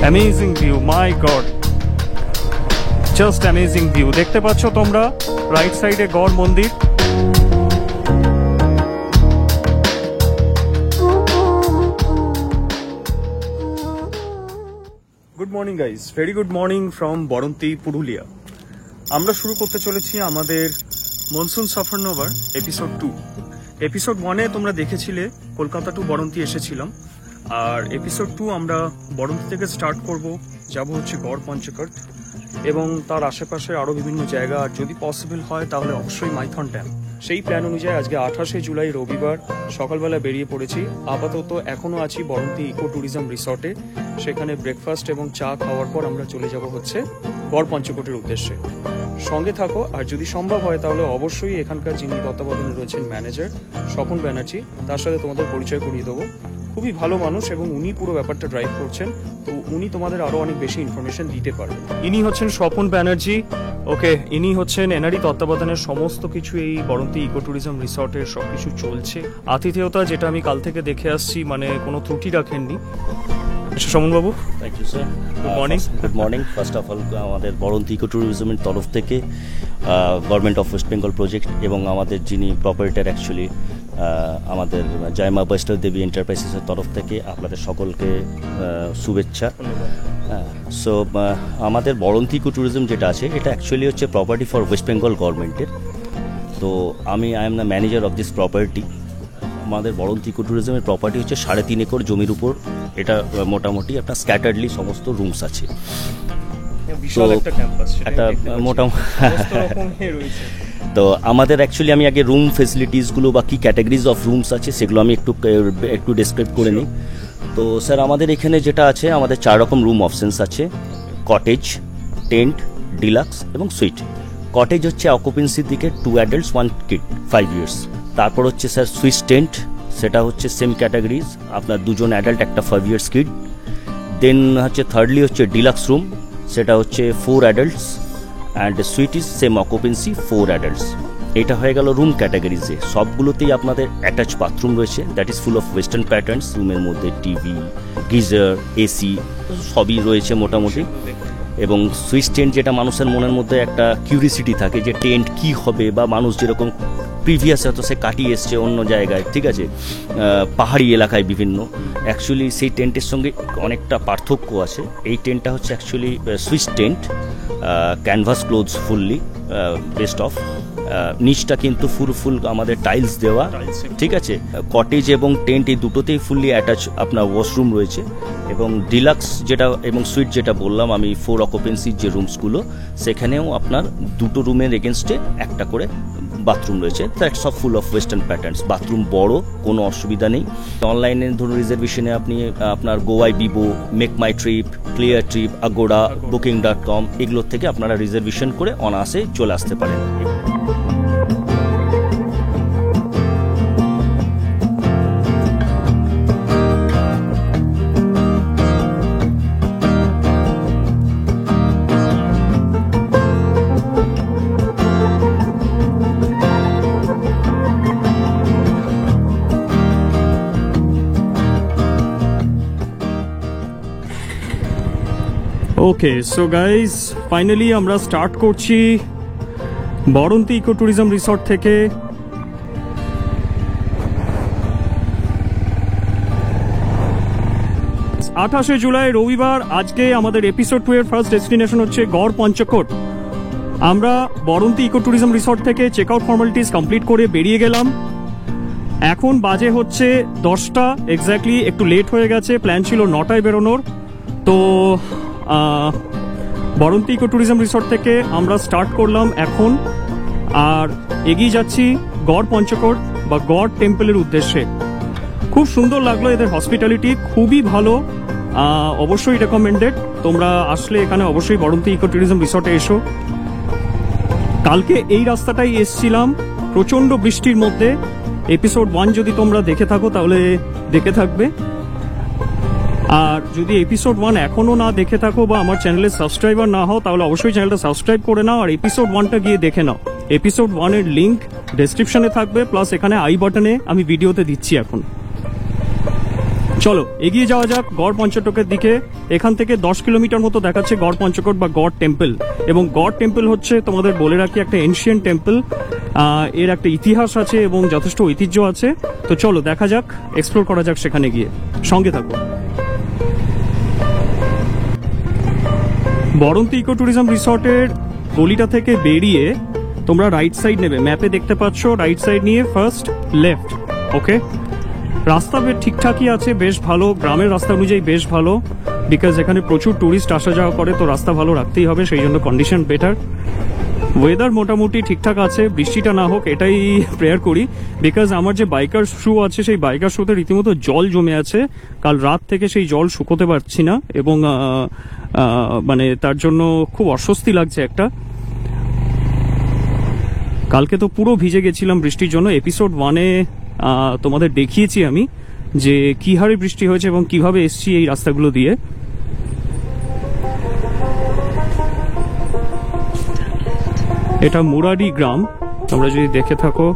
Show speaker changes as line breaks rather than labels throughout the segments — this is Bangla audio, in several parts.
অ্যামেজিং ভিউ, মাই গড, জাস্ট অ্যামেজিং ভিউ। দেখতে পাচ্ছ তোমরা রাইট সাইডে গড় মন্দির। Good morning guys, very good morning from Baranti, Purulia. আমরা শুরু করতে চলেছি আমাদের মনসুন সফরনগর এপিসোড 2। এপিসোড 1-এ তোমরা দেখেছিলে কলকাতা টু বরন্তী এসেছিলাম, আর এপিসোড 2 আমরা বরন্তী থেকে স্টার্ট করব, যাব হচ্ছে গড় পঞ্চকোট এবং তার আশেপাশে আরও বিভিন্ন জায়গা, আর যদি পসিবল হয় তাহলে অবশ্যই মাইথন ড্যাম। সেই প্ল্যান অনুযায়ী আজকে 28শে জুলাই রবিবার সকালবেলা বেরিয়ে পড়েছি। আপাতত এখনও আছি বরন্তী ইকো ট্যুরিজম রিসর্টে। সেখানে ব্রেকফাস্ট এবং চা খাওয়ার পর আমরা চলে যাব হচ্ছে গড় পঞ্চকোটের উদ্দেশ্যে। সঙ্গে থাকো, আর যদি সম্ভব হয় তাহলে অবশ্যই এখানকার যিনি তত্ত্বাবধানে রয়েছেন ম্যানেজার স্বপন ব্যানার্জি, তার সাথে তোমাদের পরিচয় করিয়ে দেবো। খুবই ভালো মানুষ এবং উনি পুরো ব্যাপারটা ড্রাইভ করছেন, তো উনি তোমাদের আরো অনেক বেশি ইনফরমেশন দিতে পারবেন। ইনি হচ্ছেন স্বপন ব্যানার্জি। ওকে, ইনি হচ্ছেন এনারই তত্ত্বাবধানের সমস্ত কিছু এই বরন্তী ইকো ট্যুরিজম রিসর্টের সবকিছু চলছে। আতিথেয়তা যেটা আমি কাল থেকে দেখে আসছি, মানে কোনো ত্রুটি রাখেননি। সমন বাবু,
thank you sir.
Good morning.
Good morning. First of all আমাদের বরন্তী ইকো ট্যুরিজমের তরফ থেকে government of West Bengal project এবং আমাদের যিনি প্রপারেটর অ্যাকচুয়ালি আমাদের জয়মা বৈষ্ণব দেবী এন্টারপ্রাইজেসের তরফ থেকে আপনাদের সকলকে শুভেচ্ছা। সো আমাদের বরন্তী ইকো ট্যুরিজম যেটা আছে এটা অ্যাকচুয়ালি হচ্ছে প্রপার্টি ফর ওয়েস্ট বেঙ্গল গভর্নমেন্টের। তো I am the manager of this property. আমাদের বরন্তী ইকো ট্যুরিজমের প্রপার্টি হচ্ছে 3.5 একর জমির উপর। এটা মোটামুটি আপনার স্ক্যাটার্ডলি সমস্ত রুমস আছে। একটা মোটামুটি তো আমাদের অ্যাকচুয়ালি আমি আগে রুম ফেসিলিটিসগুলো বা কী ক্যাটাগরিজ অফ রুমস আছে সেগুলো আমি একটু ডেসক্রাইব করে নিই। তো স্যার আমাদের এখানে যেটা আছে, আমাদের 4 রকম রুম অপশনস আছে: কটেজ, টেন্ট, ডিলাক্স এবং সুইট। কটেজ হচ্ছে অকুপেন্সির দিকে 2 অ্যাডাল্টস 1 কিড 5 ইয়ার্স। তারপর হচ্ছে স্যার সুইট টেন্ট, সেটা হচ্ছে সেম ক্যাটাগরিজ, আপনার 2 জন অ্যাডাল্ট একটা 5 ইয়ার্স কিড। দেন হচ্ছে থার্ডলি হচ্ছে ডিলাক্স রুম, সেটা হচ্ছে 4 adults and sweet is same occupancy 4 adults. এটা হয়ে গেল রুম ক্যাটাগরিজে। সবগুলোতেই আপনাদের অ্যাটাচ বাথরুম রয়েছে, that is full of western patterns. রুমের মধ্যে টিভি, গিজার, এসি সবই রয়েছে মোটামুটি। এবং সুইচ টেন্ট, যেটা মানুষের মনের মধ্যে একটা কিউরিসিটি থাকে যে টেন্ট কি হবে, বা মানুষ যেরকম প্রিভিয়াস হয়তো সে কাটিয়ে এসছে অন্য জায়গায়, ঠিক আছে, পাহাড়ি এলাকায় বিভিন্ন, অ্যাকচুয়ালি সেই টেন্টের সঙ্গে অনেকটা পার্থক্য আছে। এই টেন্টটা হচ্ছে actually switch tent, canvas clothes fully best of. নিচটা কিন্তু ফুল আমাদের টাইলস দেওয়া, ঠিক আছে। কটেজ এবং টেন্ট এই দুটোতেই ফুললি অ্যাটাচ আপনার ওয়াশরুম রয়েছে। এবং ডিলাক্স যেটা এবং সুইট যেটা বললাম আমি, 4 অকুপেন্সির যে রুমসগুলো, সেখানেও আপনার 2টো রুমের এগেনস্টে একটা করে বাথরুম রয়েছে। That's of full of western patterns. Bathroom বড়, কোনো অসুবিধা নেই। অনলাইনে ধরুন রিজার্ভেশনে আপনি আপনার Goibibo, make my trip, clear trip, Agoda, booking.com এগুলোর থেকে আপনারা রিজার্ভেশন করে অনায়াসে চলে আসতে পারেন।
ওকে, সো গাইজ ফাইনালি আমরা স্টার্ট করছি বরন্তী ইকো ট্যুরিজম রিসর্ট থেকে। 28শে জুলাই রবিবার। আজকে আমাদের এপিসোড 2 এর ফার্স্ট ডেস্টিনেশন হচ্ছে গড় পঞ্চকোট। আমরা বরন্তী ইকো ট্যুরিজম রিসর্ট থেকে চেক আউট ফর্মালিটিস কমপ্লিট করে বেরিয়ে গেলাম। এখন বাজে হচ্ছে 10টা এক্স্যাক্টলি, একটু লেট হয়ে গেছে। প্ল্যান ছিল 9টায় বেরোনোর। তো বরন্তী ইকো ট্যুরিজম রিসর্ট থেকে আমরা স্টার্ট করলাম এখন, আর এগিয়ে যাচ্ছি গড় পঞ্চকোট বা গড় টেম্পলের উদ্দেশ্যে। খুব সুন্দর লাগলো, এদের হসপিটালিটি খুবই ভালো, অবশ্যই রেকমেন্ডেড। তোমরা আসলে এখানে অবশ্যই বরন্তী ইকো ট্যুরিজম রিসর্টে এসো। কালকে এই রাস্তাটাই এসছিলাম প্রচণ্ড বৃষ্টির মধ্যে। এপিসোড 1 যদি তোমরা দেখে থাকো তাহলে দেখে থাকবে, আর যদি এপিসোড 1 এখনও না দেখে থাকো বা আমার চ্যানেলের সাবস্ক্রাইবার না হও তাহলে অবশ্যই চ্যানেলটা সাবস্ক্রাইব করে নাও, আর এপিসোড 1টা গিয়ে দেখে নাও। এপিসোড 1 এর লিঙ্ক ডেসক্রিপশনে থাকবে, প্লাস এখানে আই বাটনে আমি ভিডিওতে দিচ্ছি এখন। চলো এগিয়ে যাওয়া যাক গড় পঞ্চকোটের দিকে। এখান থেকে 10 কিলোমিটার মতো দেখাচ্ছে গড় পঞ্চকোট বা গড় টেম্পল। এবং গড় টেম্পল হচ্ছে, তোমাদের বলে রাখি, একটা এনশিয়েন্ট টেম্পল। এর একটা ইতিহাস আছে এবং যথেষ্ট ঐতিহ্য আছে। তো চলো দেখা যাক, এক্সপ্লোর করা যাক সেখানে গিয়ে, সঙ্গে থাকো। বরন্তী ইকো ট্যুরিজম রিসর্টের গলিটা থেকে বেরিয়ে তোমরা রাইট সাইড নেবে, ম্যাপে দেখতে পাচ্ছ, রাইট সাইড নিয়ে ফার্স্ট লেফট। ওকে, রাস্তা বেশ ঠিকঠাকই আছে, বেশ ভালো, গ্রামের রাস্তা অনুযায়ী বেশ ভালো, বিকজ এখানে প্রচুর ট্যুরিস্ট আসা যাওয়া করে, তো রাস্তা ভালো রাখতেই হবে, সেই জন্য কন্ডিশন বেটার। ওয়েদার মোটামুটি ঠিকঠাক আছে, বৃষ্টিটা না হোক এটাই প্রেয়ার করি, বিকজ আমার যে বাইকার শু আছে সেই বাইকার শুতে রীতিমতো জল জমে আছে। কাল রাত থেকে সেই জল শুকোতে পারছি না এবং মানে তার জন্য খুব অস্বস্তি লাগছে একটা। কালকে তো পুরো ভিজে গেছিলাম বৃষ্টির জন্য। এপিসোড 1-এ তোমাদের দেখিয়েছি আমি যে কি হারে বৃষ্টি হয়েছে এবং কিভাবে এসছি এই রাস্তাগুলো দিয়ে। এটা মুরাডি গ্রাম, তোমরা যদি দেখে থাকো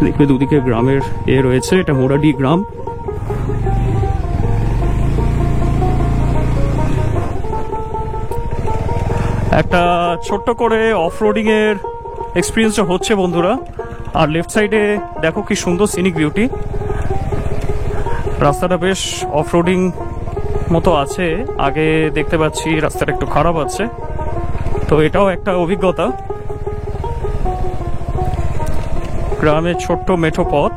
দেখবে দুদিকে গ্রামের রয়েছে। এটা মুরাডি গ্রাম। একটা ছোট্ট করে অফ রোডিং এর এক্সপিরিয়েন্সটা হচ্ছে বন্ধুরা। আর লেফট সাইডে দেখো কি সুন্দর সিনিক বিউটি, রাস্তাটা বেশ অফ রোডিং মতো আছে। আগে দেখতে পাচ্ছি রাস্তাটা একটু খারাপ আছে, তো এটাও একটা অভিজ্ঞতা। গ্রামের ছোট্ট মেঠো পথ।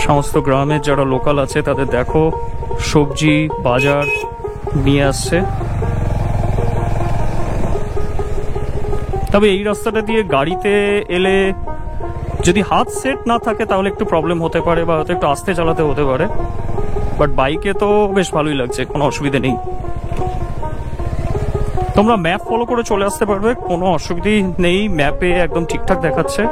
সমস্ত গ্রামের যারা লোকাল আছে তাদের দেখো সবজি বাজার নিয়ে আসছে। তবে এই রাস্তাটা দিয়ে গাড়িতে এলে যদি হাত সেট না থাকে তাহলে একটু প্রবলেম হতে পারে বা হয়তো একটু আস্তে চালাতে হতে পারে, বাট বাইকে তো বেশ ভালোই লাগছে, কোনো অসুবিধা নেই। তোমরা ম্যাপ ফলো করে চলে আসতে পারবে, কোনো অসুবিধেই নেই, ম্যাপে একদম ঠিকঠাক দেখাচ্ছে।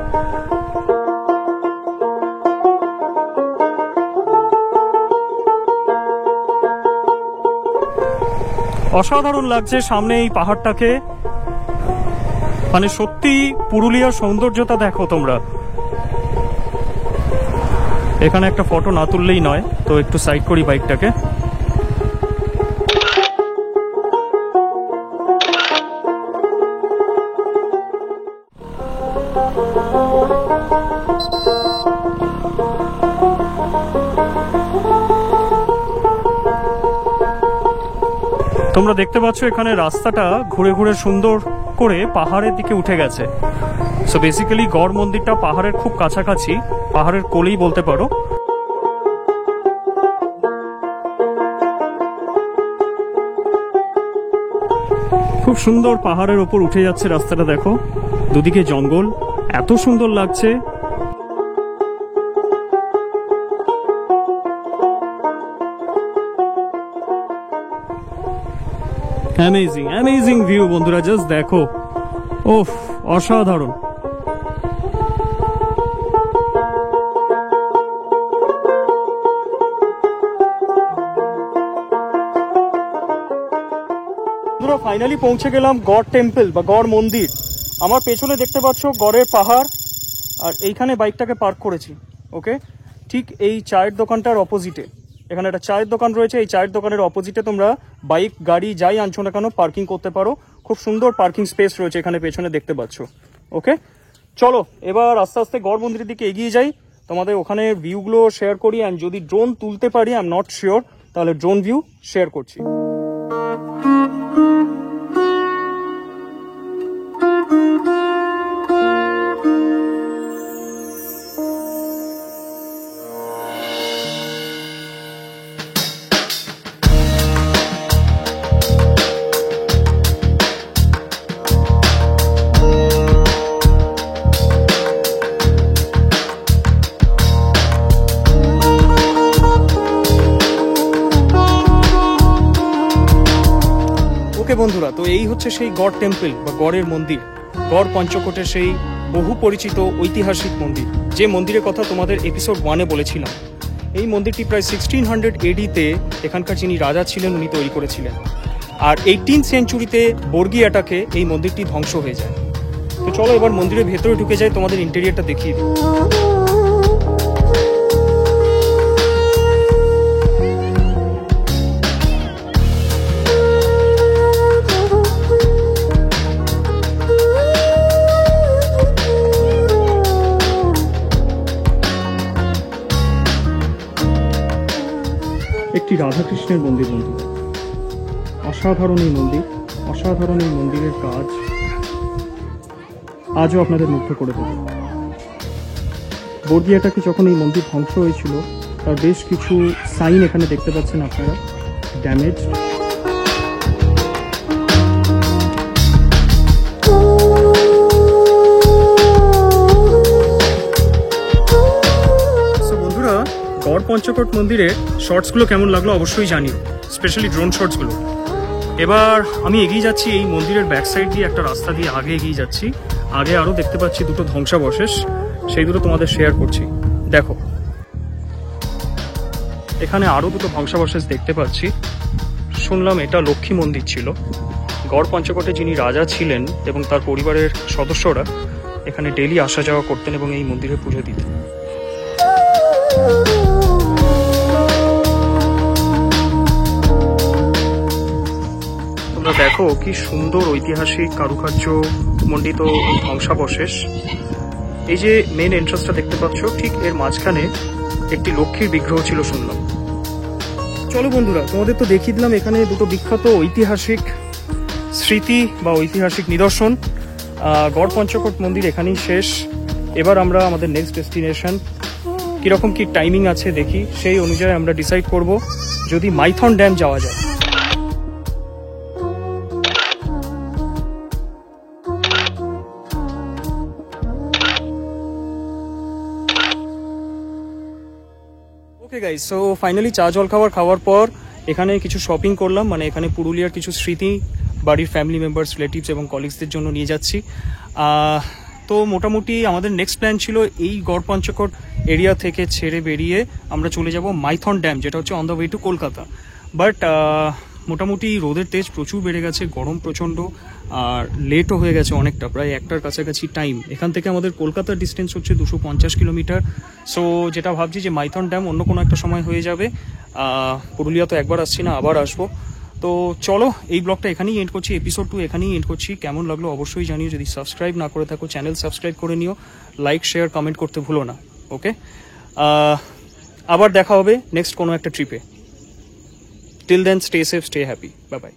অসাধারণ লাগছে সামনে এই পাহাড়টাকে, মানে সত্যি পুরুলিয়ার সৌন্দর্যতা দেখো তোমরা। এখানে একটা ফটো না তুললেই নয়, তো একটু সাইড করি বাইকটাকে। তোমরা দেখতে পাচ্ছ এখানে রাস্তাটা ঘুরে ঘুরে সুন্দর করে পাহাড়ের দিকে উঠে গেছে। সো বেসিক্যালি গড় মন্দিরটা পাহাড়ের খুব কাছাকাছি, পাহাড়ের কোলেই বলতে পারো। খুব সুন্দর পাহাড়ের ওপর উঠে যাচ্ছে রাস্তাটা, দেখো দুদিকে জঙ্গল, এত সুন্দর লাগছে। অ্যামেজিং অ্যামেজিং ভিউ বন্ধুরা, জাস্ট দেখো, ওফ অসাধারণ। বন্ধুরা ফাইনালি পৌঁছে গেলাম গড় টেম্পল বা গড় মন্দির। আমার পেছনে দেখতে পাচ্ছ গড়ের পাহাড়, আর এইখানে বাইকটাকে পার্ক করেছি। ওকে, ঠিক এই চায়ের দোকানটার অপোজিটে, এখানে একটা চায়ের দোকান রয়েছে, এই চায়ের দোকানের অপোজিটে তোমরা বাইক গাড়ি যাই আনছো না কেন পার্কিং করতে পারো। খুব সুন্দর পার্কিং স্পেস রয়েছে এখানে পেছনে দেখতে পাচ্ছ। ওকে, চলো এবার আস্তে আস্তে গড় মন্দিরের দিকে এগিয়ে যাই, তোমাদের ওখানে ভিউগুলো শেয়ার করি। অ্যান্ড যদি ড্রোন তুলতে পারি, আই এম নট শিওর, তাহলে ড্রোন ভিউ শেয়ার করছি। বন্ধুরা, তো এই হচ্ছে সেই গড় টেম্পল বা গড়ের মন্দির, গড় পঞ্চকোটের সেই বহু পরিচিত ঐতিহাসিক মন্দির, যে মন্দিরের কথা তোমাদের এপিসোড 1-এ বলেছিলাম। এই মন্দিরটি প্রায় 1600 AD-তে এখানকার যিনি রাজা ছিলেন উনি তৈরি করেছিলেন। আর 18th সেঞ্চুরিতে বর্গি অ্যাটাকে এই মন্দিরটি ধ্বংস হয়ে যায়। তো চলো এবার মন্দিরের ভেতরে ঢুকে যাই, তোমাদের ইন্টেরিয়রটা দেখিয়ে দিই। একটি রাধাকৃষ্ণের মন্দির, অসাধারণ এই মন্দির, অসাধারণ এই মন্দিরের কাজ আজও আপনাদের মুগ্ধ করে দেবে। বর্গিয়াটাকে যখন এই মন্দির ধ্বংস হয়েছিল তার বেশ কিছু সাইন এখানে দেখতে পাচ্ছেন আপনারা, ড্যামেজ। বন্ধুরা, গড় পঞ্চকোট মন্দিরের শর্টসগুলো কেমন লাগলো অবশ্যই জানিও, স্পেশালি ড্রোন শর্টসগুলো। এবার আমি এগিয়ে যাচ্ছি এই মন্দিরের ব্যাক সাইড দিয়ে, একটা রাস্তা দিয়ে আগে এগিয়ে যাচ্ছি। আগে আরও দেখতে পাচ্ছি দুটো ধ্বংসাবশেষ, সেই দুটো তোমাদের শেয়ার করছি। দেখো, এখানে আরও দুটো ধ্বংসাবশেষ দেখতে পাচ্ছি। শুনলাম এটা লক্ষ্মী মন্দির ছিল। গড় পঞ্চকোটে যিনি রাজা ছিলেন এবং তার পরিবারের সদস্যরা এখানে ডেলি আসা যাওয়া করতেন এবং এই মন্দিরে পুজো দিতেন। তোমরা দেখো কি সুন্দর ঐতিহাসিক কারুকার্য মণ্ডিত ধ্বংসাবশেষ। এই যে মেন এন্ট্রান্সটা দেখতে পাচ্ছ, ঠিক এর মাঝখানে একটি লক্ষ্মীর বিগ্রহ ছিল শুনলাম। চলো বন্ধুরা, তোমাদের তো দেখিয়ে দিলাম এখানে দুটো বিখ্যাত ঐতিহাসিক স্মৃতি বা ঐতিহাসিক নিদর্শন। গড় পঞ্চকোট মন্দির এখানেই শেষ। এবার আমরা আমাদের নেক্সট ডেস্টিনেশন কিরকম কি টাইমিং আছে দেখি, সেই অনুযায়ী আমরা ডিসাইড করব যদি মাইথন ড্যাম যাওয়া যায়। ওকে গাইস, সো ফাইনালি চা জল খাওয়ার পর এখানে কিছু শপিং করলাম, মানে এখানে পুরুলিয়ার কিছু স্মৃতি বাড়ির ফ্যামিলি মেম্বার্স, রিলেটিভস এবং কলিগসদের জন্য নিয়ে যাচ্ছি। তো মোটামুটি আমাদের নেক্সট প্ল্যান ছিল এই গড় পঞ্চকোট এরিয়া থেকে ছেড়ে বেরিয়ে আমরা চলে যাব মাইথন ড্যাম, যেটা হচ্ছে on the way to Kolkata. But মোটামুটি রোদের তেজ প্রচুর বেড়ে গেছে, গরম প্রচণ্ড, আর লেটও হয়ে গেছে অনেকটা, প্রায় 1টার কাছাকাছি টাইম। এখান থেকে আমাদের কলকাতার ডিস্টেন্স হচ্ছে 250 কিলোমিটার। সো যেটা ভাবছি যে মাইথন ড্যাম অন্য কোনো একটা সময় হয়ে যাবে। পুরুলিয়া তো একবার আসছি না, আবার আসবো। তো চলো এই ব্লগটা এখানেই এন্ড করছি, এপিসোড 2 এখানেই এন্ড করছি। কেমন লাগলো অবশ্যই জানিও, যদি সাবস্ক্রাইব না করে থাকো চ্যানেল সাবস্ক্রাইব করে নিও, লাইক শেয়ার কমেন্ট করতে ভুলো না। ওকে, আবার দেখা হবে নেক্সট কোনো একটা ট্রিপে। Till then stay safe, stay happy, bye by.